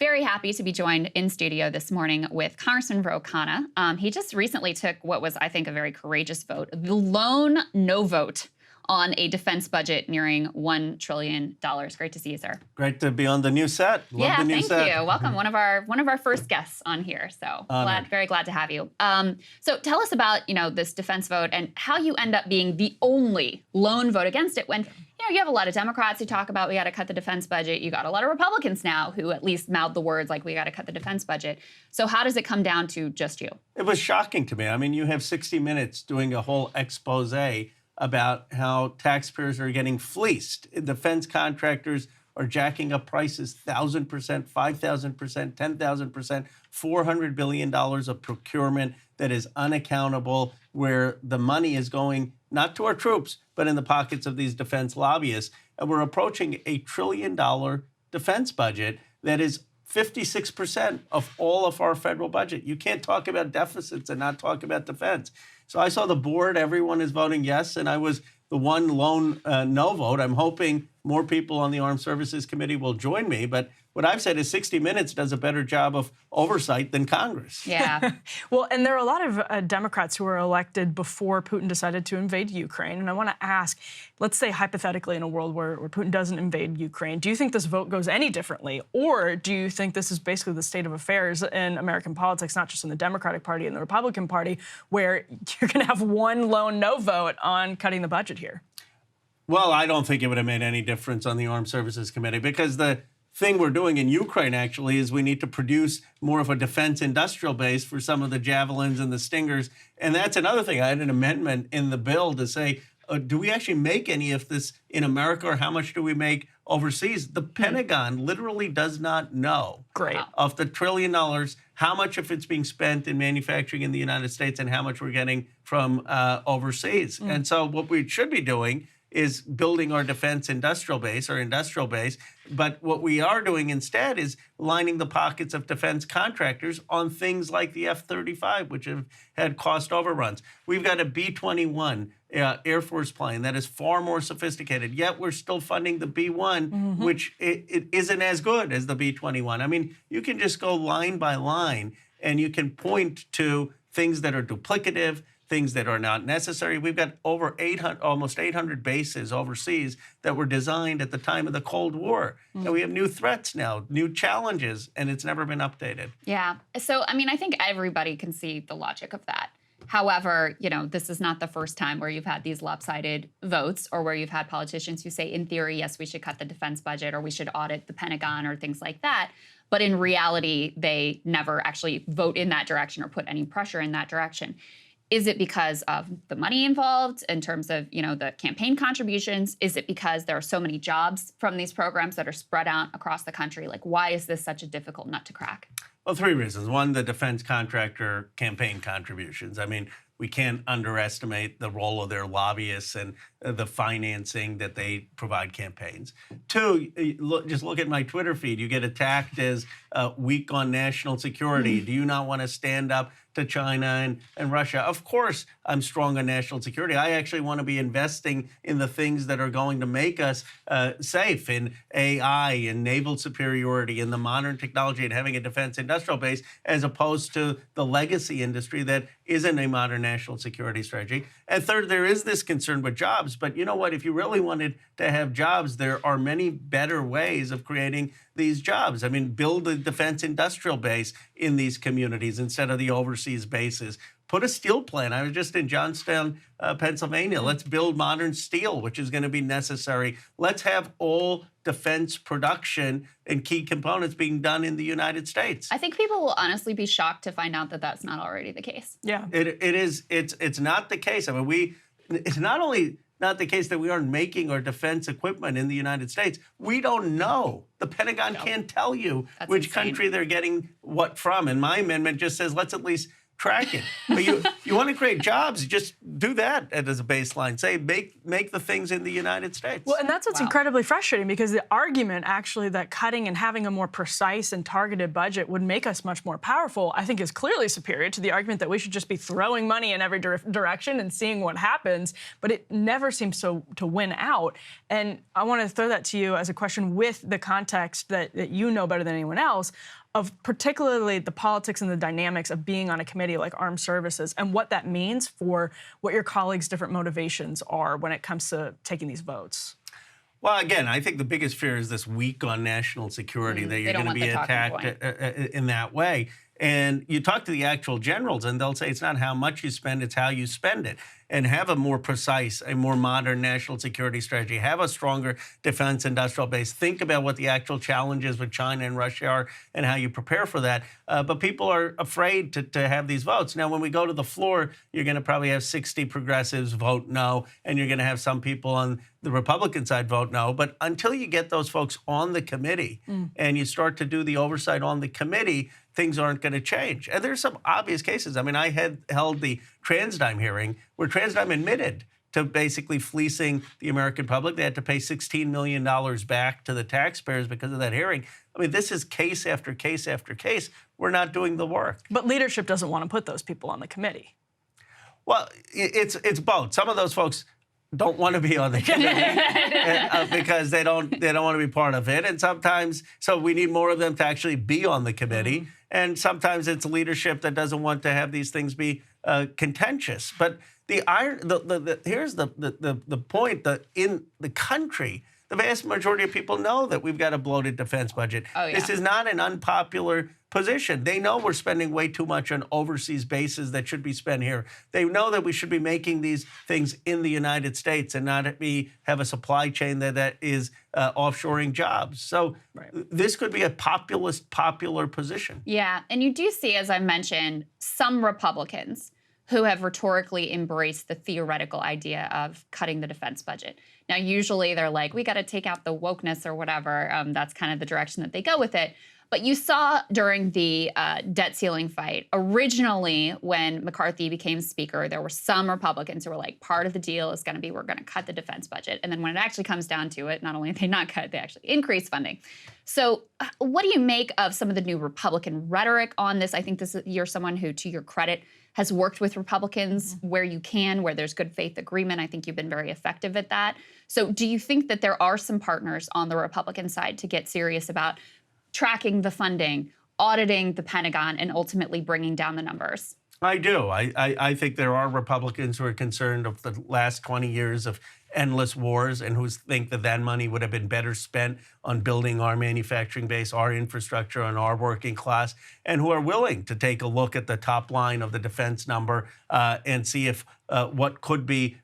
very happy to be joined in studio this morning with Congressman Ro Khanna. He just recently took what was, I think, a very courageous vote, the lone no vote on a defense budget nearing $1 trillion. Great to see you, sir. Great to be on the new set. Love the new set. Thank you. Welcome, one of our first guests on here. So very glad to have you. So tell us about this defense vote and how you end up being the only lone vote against it when you have a lot of Democrats who talk about we got to cut the defense budget. You got a lot of Republicans now who at least mouth the words like we got to cut the defense budget. So how does it come down to just you? It was shocking to me. I mean, you have 60 Minutes doing a whole expose about how taxpayers are getting fleeced. Defense contractors are jacking up prices 1,000%, 5,000%, 10,000%, $400 billion of procurement that is unaccountable, where the money is going not to our troops, but in the pockets of these defense lobbyists. And we're approaching $1 trillion defense budget that is 56% of all of our federal budget. You can't talk about deficits and not talk about defense. So I saw the board, everyone is voting yes, and I was the one lone no vote. I'm hoping more people on the Armed Services Committee will join me. But what I've said is 60 Minutes does a better job of oversight than Congress. Yeah. Well, and there are a lot of Democrats who were elected before Putin decided to invade Ukraine. And I want to ask, let's say hypothetically in a world where Putin doesn't invade Ukraine, do you think this vote goes any differently? Or do you think this is basically the state of affairs in American politics, not just in the Democratic Party and the Republican Party, where you're going to have one lone no vote on cutting the budget here? Well, I don't think it would have made any difference on the Armed Services Committee, because the thing we're doing in Ukraine actually is we need to produce more of a defense industrial base for some of the Javelins and the Stingers. And that's another thing. I had an amendment in the bill to say, do we actually make any of this in America, or how much do we make overseas? The Pentagon literally does not know of the $1 trillion, how much of it's being spent in manufacturing in the United States and how much we're getting from overseas. And so what we should be doing is building our defense industrial base, But what we are doing instead is lining the pockets of defense contractors on things like the F-35, which have had cost overruns. We've got a B-21 Air Force plane that is far more sophisticated, yet we're still funding the B-1, which it isn't as good as the B-21. I mean, you can just go line by line, and you can point to things that are duplicative, things that are not necessary. We've got over almost 800 bases overseas that were designed at the time of the Cold War. And we have new threats now, new challenges, and it's never been updated. Yeah. So, I mean, I think everybody can see the logic of that. However, this is not the first time where you've had these lopsided votes, or where you've had politicians who say, in theory, yes, we should cut the defense budget, or we should audit the Pentagon, or things like that. But in reality, they never actually vote in that direction or put any pressure in that direction. Is it because of the money involved in terms of, the campaign contributions? Is it because there are so many jobs from these programs that are spread out across the country? Like, why is this such a difficult nut to crack? Well, three reasons. One, the defense contractor campaign contributions. I mean, we can't underestimate the role of their lobbyists and the financing that they provide campaigns. Two, just look at my Twitter feed. You get attacked as weak on national security. Do you not want to stand up to China and Russia? Of course, I'm strong on national security. I actually want to be investing in the things that are going to make us safe, in AI, in naval superiority, in the modern technology, and having a defense industrial base, as opposed to the legacy industry that isn't a modern national security strategy. And third, there is this concern with jobs. But you know what? If you really wanted to have jobs, there are many better ways of creating these jobs. I mean, build a defense industrial base in these communities instead of the overseas bases. Put a steel plant. I was just in Johnstown, Pennsylvania. Let's build modern steel, which is going to be necessary. Let's have all defense production and key components being done in the United States. I think people will honestly be shocked to find out that that's not already the case. Yeah, it is. It's not the case. I mean, it's not only not the case that we aren't making our defense equipment in the United States. We don't know. The Pentagon can't tell you which country they're getting what from. And my amendment just says let's at least track it. But you want to create jobs, just do that as a baseline. Say, make the things in the United States. Well, and that's what's incredibly frustrating, because the argument actually that cutting and having a more precise and targeted budget would make us much more powerful, I think is clearly superior to the argument that we should just be throwing money in every direction and seeing what happens. But it never seems to win out. And I want to throw that to you as a question with the context that you know better than anyone else, of particularly the politics and the dynamics of being on a committee like Armed Services and what that means for what your colleagues' different motivations are when it comes to taking these votes. Well, again, I think the biggest fear is this week on national security, that you're going to be attacked in that way. And you talk to the actual generals, and they'll say it's not how much you spend, it's how you spend it. And have a more precise, a more modern national security strategy. Have a stronger defense industrial base. Think about what the actual challenges with China and Russia are and how you prepare for that. But people are afraid to have these votes. Now, when we go to the floor, you're going to probably have 60 progressives vote no, and you're going to have some people on the Republican side vote no. But until you get those folks on the committee and you start to do the oversight on the committee, things aren't going to change. And there's some obvious cases. I mean, I had held the TransDigm hearing where TransDigm admitted to basically fleecing the American public. They had to pay $16 million back to the taxpayers because of that hearing. I mean, this is case after case after case. We're not doing the work. But leadership doesn't want to put those people on the committee. Well, it's both. Some of those folks don't want to be on the committee because they don't want to be part of it. And sometimes, so we need more of them to actually be on the committee. And sometimes it's leadership that doesn't want to have these things be contentious. But here's the point, that in the country, the vast majority of people know that we've got a bloated defense budget. Oh, yeah. This is not an unpopular position. They know we're spending way too much on overseas bases that should be spent here. They know that we should be making these things in the United States and not have a supply chain that is offshoring jobs. So this could be a popular position. Yeah, and you do see, as I mentioned, some Republicans who have rhetorically embraced the theoretical idea of cutting the defense budget. Now, usually they're like, we got to take out the wokeness or whatever. That's kind of the direction that they go with it. But you saw during the debt ceiling fight, originally when McCarthy became speaker, there were some Republicans who were like, part of the deal is going to be we're going to cut the defense budget. And then when it actually comes down to it, not only did they not cut, they actually increase funding. So what do you make of some of the new Republican rhetoric on this? I think you're someone who, to your credit, has worked with Republicans where you can, where there's good faith agreement. I think you've been very effective at that. So do you think that there are some partners on the Republican side to get serious about tracking the funding, auditing the Pentagon, and ultimately bringing down the numbers? I do. I think there are Republicans who are concerned of the last 20 years of endless wars and who think that money would have been better spent on building our manufacturing base, our infrastructure, and our working class, and who are willing to take a look at the top line of the defense number and see if what could be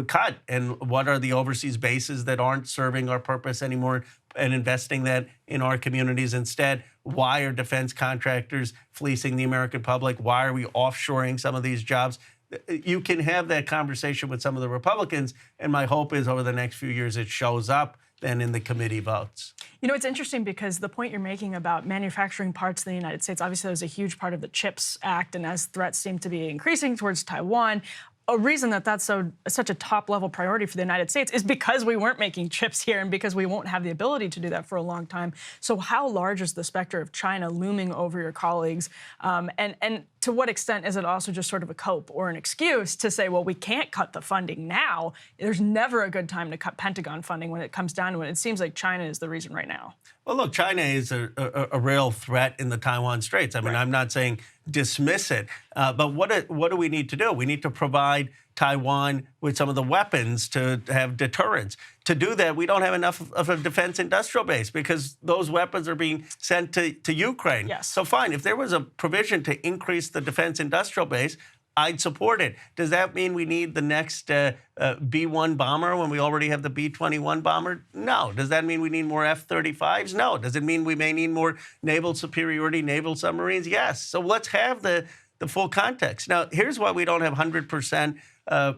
cut and what are the overseas bases that aren't serving our purpose anymore, and investing that in our communities instead. Why are defense contractors fleecing the American public? Why are we offshoring some of these jobs? You can have that conversation with some of the Republicans, and my hope is over the next few years it shows up then in the committee votes. You know, it's interesting because the point you're making about manufacturing parts in the United States, obviously that was a huge part of the CHIPS Act, and as threats seem to be increasing towards Taiwan, a reason that that's such a top-level priority for the United States is because we weren't making chips here and because we won't have the ability to do that for a long time. So how large is the specter of China looming over your colleagues? And to what extent is it also just sort of a cope or an excuse to say, well, we can't cut the funding now. There's never a good time to cut Pentagon funding when it comes down to it. It seems like China is the reason right now. Well, look, China is a real threat in the Taiwan Straits. I mean, I'm not saying dismiss it, but what do we need to do? We need to provide Taiwan with some of the weapons to have deterrence. To do that, we don't have enough of a defense industrial base because those weapons are being sent to Ukraine. Yes. So fine, if there was a provision to increase the defense industrial base, I'd support it. Does that mean we need the next B-1 bomber when we already have the B-21 bomber? No. Does that mean we need more F-35s? No. Does it mean we may need more naval superiority, naval submarines? Yes. So let's have the full context. Now, here's why we don't have 100%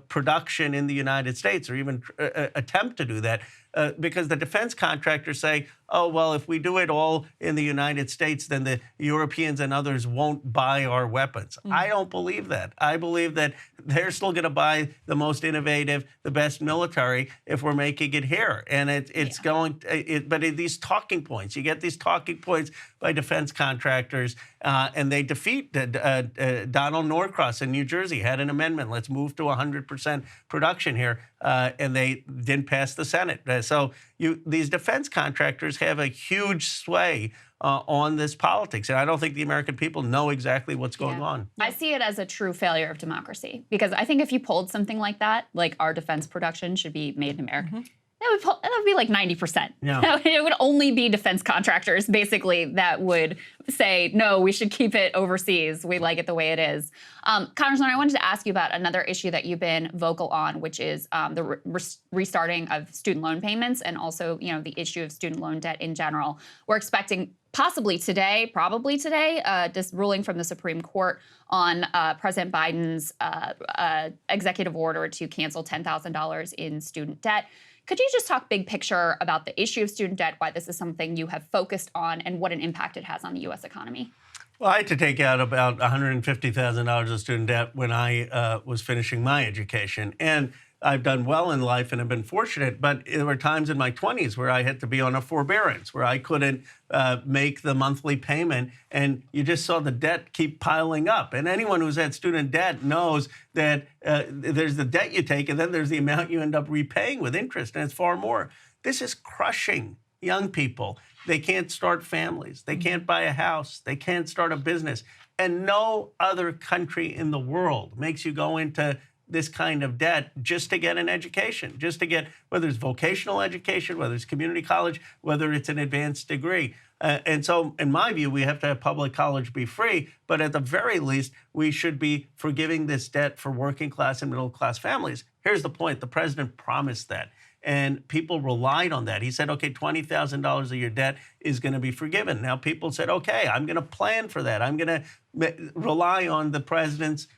production in the United States or even attempt to do that. because the defense contractors say, oh, well, if we do it all in the United States, then the Europeans and others won't buy our weapons. I don't believe that. I believe that they're still going to buy the most innovative, the best military if we're making it here. And it's going, but these talking points, you get these talking points by defense contractors, and they defeat Donald Norcross in New Jersey, had an amendment, let's move to 100% production here, and they didn't pass the Senate. So these defense contractors have a huge sway on this politics. And I don't think the American people know exactly what's going on. I see it as a true failure of democracy, because I think if you pulled something like that, like our defense production should be made in America, that would be like 90%. Yeah. It would only be defense contractors, basically, that would say, no, we should keep it overseas. We like it the way it is. Congressman, I wanted to ask you about another issue that you've been vocal on, which is the restarting of student loan payments, and also, the issue of student loan debt in general. We're expecting probably today, this ruling from the Supreme Court on President Biden's executive order to cancel $10,000 in student debt. Could you just talk big picture about the issue of student debt, why this is something you have focused on, and what an impact it has on the U.S. economy? Well, I had to take out about $150,000 of student debt when I was finishing my education. And I've done well in life and have been fortunate, but there were times in my 20s where I had to be on a forbearance, where I couldn't make the monthly payment, and you just saw the debt keep piling up. And anyone who's had student debt knows that there's the debt you take, and then there's the amount you end up repaying with interest, and it's far more. This is crushing young people. They can't start families. They can't buy a house. They can't start a business. And no other country in the world makes you go into this kind of debt just to get an education, just to get, whether it's vocational education, whether it's community college, whether it's an advanced degree. And so, in my view, we have to have public college be free, but at the very least, we should be forgiving this debt for working class and middle class families. Here's the point. The president promised that, and people relied on that. He said, okay, $20,000 of your debt is going to be forgiven. Now, people said, okay, I'm going to plan for that. I'm going to rely on the president's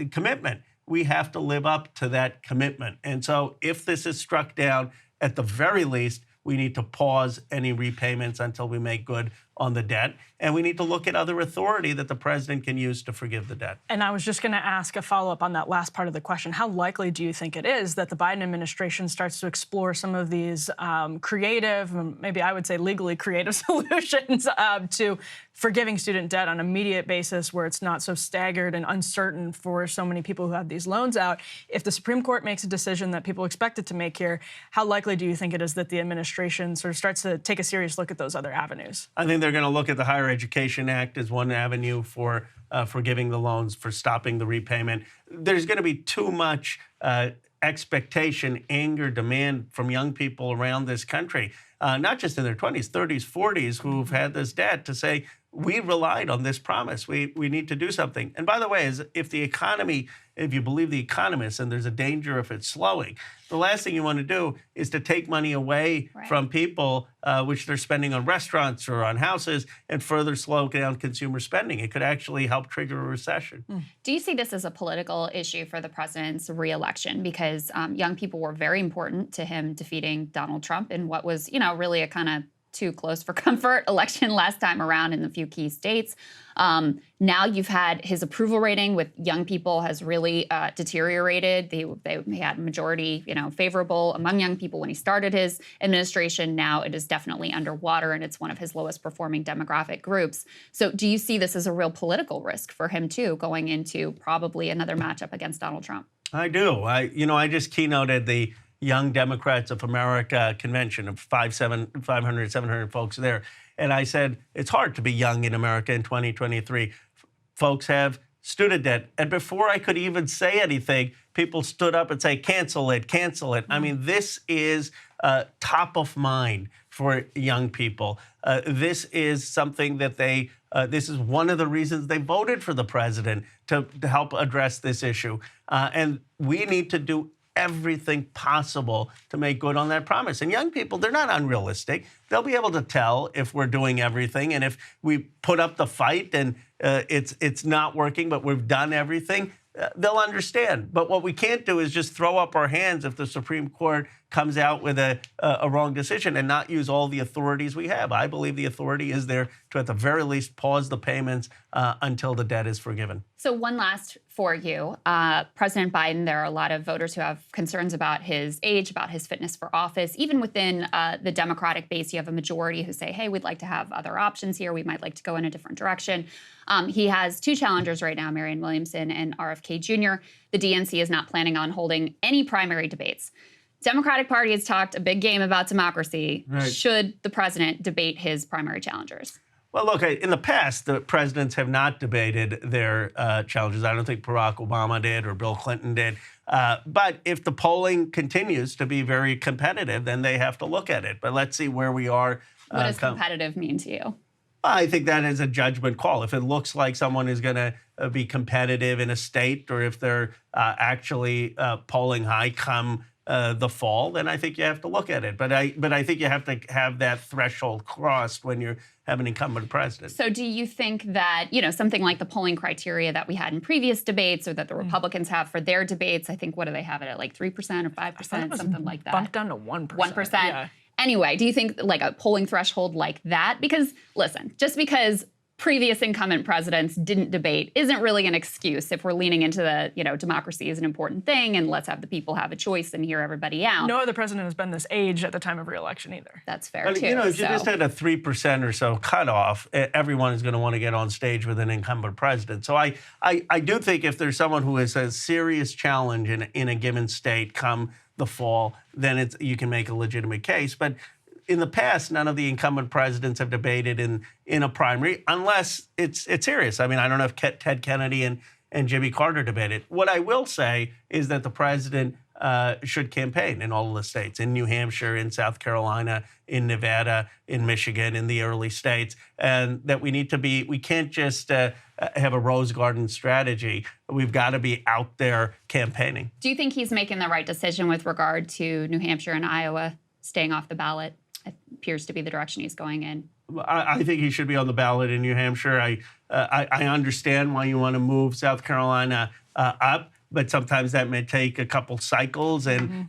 commitment. We have to live up to that commitment. And so if this is struck down, at the very least, we need to pause any repayments until we make good on the debt. And we need to look at other authority that the president can use to forgive the debt. And I was just going to ask a follow-up on that last part of the question. How likely do you think it is that the Biden administration starts to explore some of these creative, maybe I would say legally creative solutions to forgiving student debt on an immediate basis, where it's not so staggered and uncertain for so many people who have these loans out? If the Supreme Court makes a decision that people expect it to make here, how likely do you think it is that the administration sort of starts to take a serious look at those other avenues? I think they're going to look at the Higher Education Act as one avenue for forgiving the loans, for stopping the repayment. There's going to be too much expectation, anger, demand from young people around this country, not just in their 20s, 30s, 40s, who've had this debt, to say, we relied on this promise. We need to do something. And by the way, if the economy, if you believe the economists, and there's a danger if it's slowing, the last thing you want to do is to take money away from people, which they're spending on restaurants or on houses, and further slow down consumer spending. It could actually help trigger a recession. Do you see this as a political issue for the president's reelection? Because young people were very important to him defeating Donald Trump in what was, really a kind of too close for comfort election last time around in a few key states. Now you've had his approval rating with young people has really deteriorated. They had majority, favorable among young people when he started his administration. Now it is definitely underwater, and it's one of his lowest performing demographic groups. So do you see this as a real political risk for him too, going into probably another matchup against Donald Trump? I do. I just keynoted the Young Democrats of America convention of 500, 700 folks there. And I said, it's hard to be young in America in 2023. Folks have student debt. And before I could even say anything, people stood up and say, cancel it, cancel it. I mean, this is top of mind for young people. This is something that this is one of the reasons they voted for the president, to help address this issue. And we need to do everything possible to make good on that promise. And young people, they're not unrealistic. They'll be able to tell if we're doing everything. And if we put up the fight and it's not working, but we've done everything, they'll understand. But what we can't do is just throw up our hands if the Supreme Court comes out with a wrong decision and not use all the authorities we have. I believe the authority is there to, at the very least, pause the payments until the debt is forgiven. So one last for you. President Biden, there are a lot of voters who have concerns about his age, about his fitness for office. Even within the Democratic base, you have a majority who say, hey, we'd like to have other options here. We might like to go in a different direction. He has two challengers right now, Marianne Williamson and RFK Jr. The DNC is not planning on holding any primary debates. Democratic Party has talked a big game about democracy. Right. Should the president debate his primary challengers? Well, look, in the past, the presidents have not debated their challenges. I don't think Barack Obama did or Bill Clinton did. But if the polling continues to be very competitive, then they have to look at it. But let's see where we are. What does competitive mean to you? I think that is a judgment call. If it looks like someone is going to be competitive in a state, or if they're actually polling high come the fall, then I think you have to look at it. But I think you have to have that threshold crossed when you have an incumbent president. So do you think that, something like the polling criteria that we had in previous debates or that the Republicans have for their debates, I think, what do they have it at, like 3% or 5%, something like that? Bumped down to 1%. 1%. Yeah. Anyway, do you think like a polling threshold like that? Because listen, just because previous incumbent presidents didn't debate isn't really an excuse if we're leaning into the, democracy is an important thing and let's have the people have a choice and hear everybody out. No other president has been this age at the time of re-election either. That's fair, But, too. if you just had a 3% or so cutoff, everyone is going to want to get on stage with an incumbent president. So I do think if there's someone who has a serious challenge in a given state come the fall, then you can make a legitimate case. But in the past, none of the incumbent presidents have debated in a primary unless it's serious. I mean, I don't know if Ted Kennedy and Jimmy Carter debated. What I will say is that the president should campaign in all of the states, in New Hampshire, in South Carolina, in Nevada, in Michigan, in the early states, and that we can't just have a Rose Garden strategy. We've got to be out there campaigning. Do you think he's making the right decision with regard to New Hampshire and Iowa staying off the ballot? It appears to be the direction he's going in. I think he should be on the ballot in New Hampshire. I understand why you want to move South Carolina up, but sometimes that may take a couple cycles, and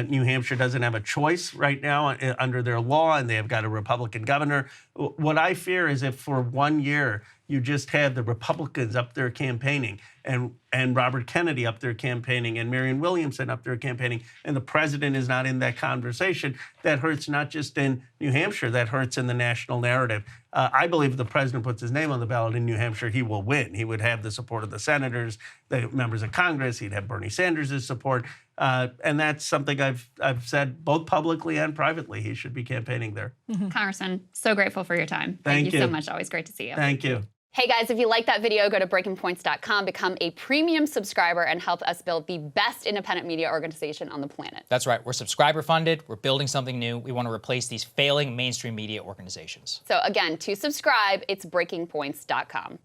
New Hampshire doesn't have a choice right now under their law, and they have got a Republican governor. What I fear is if for 1 year you just have the Republicans up there campaigning and Robert Kennedy up there campaigning and Marianne Williamson up there campaigning, and the president is not in that conversation, that hurts not just in New Hampshire, that hurts in the national narrative. I believe if the president puts his name on the ballot in New Hampshire, he will win. He would have the support of the senators, the members of Congress. He'd have Bernie Sanders' support. And that's something I've said both publicly and privately. He should be campaigning there. Congressman, so grateful for your time. Thank you so much. Always great to see you. Thank you. Hey guys, if you like that video, go to breakingpoints.com, become a premium subscriber, and help us build the best independent media organization on the planet. That's right. We're subscriber funded. We're building something new. We want to replace these failing mainstream media organizations. So again, to subscribe, it's breakingpoints.com.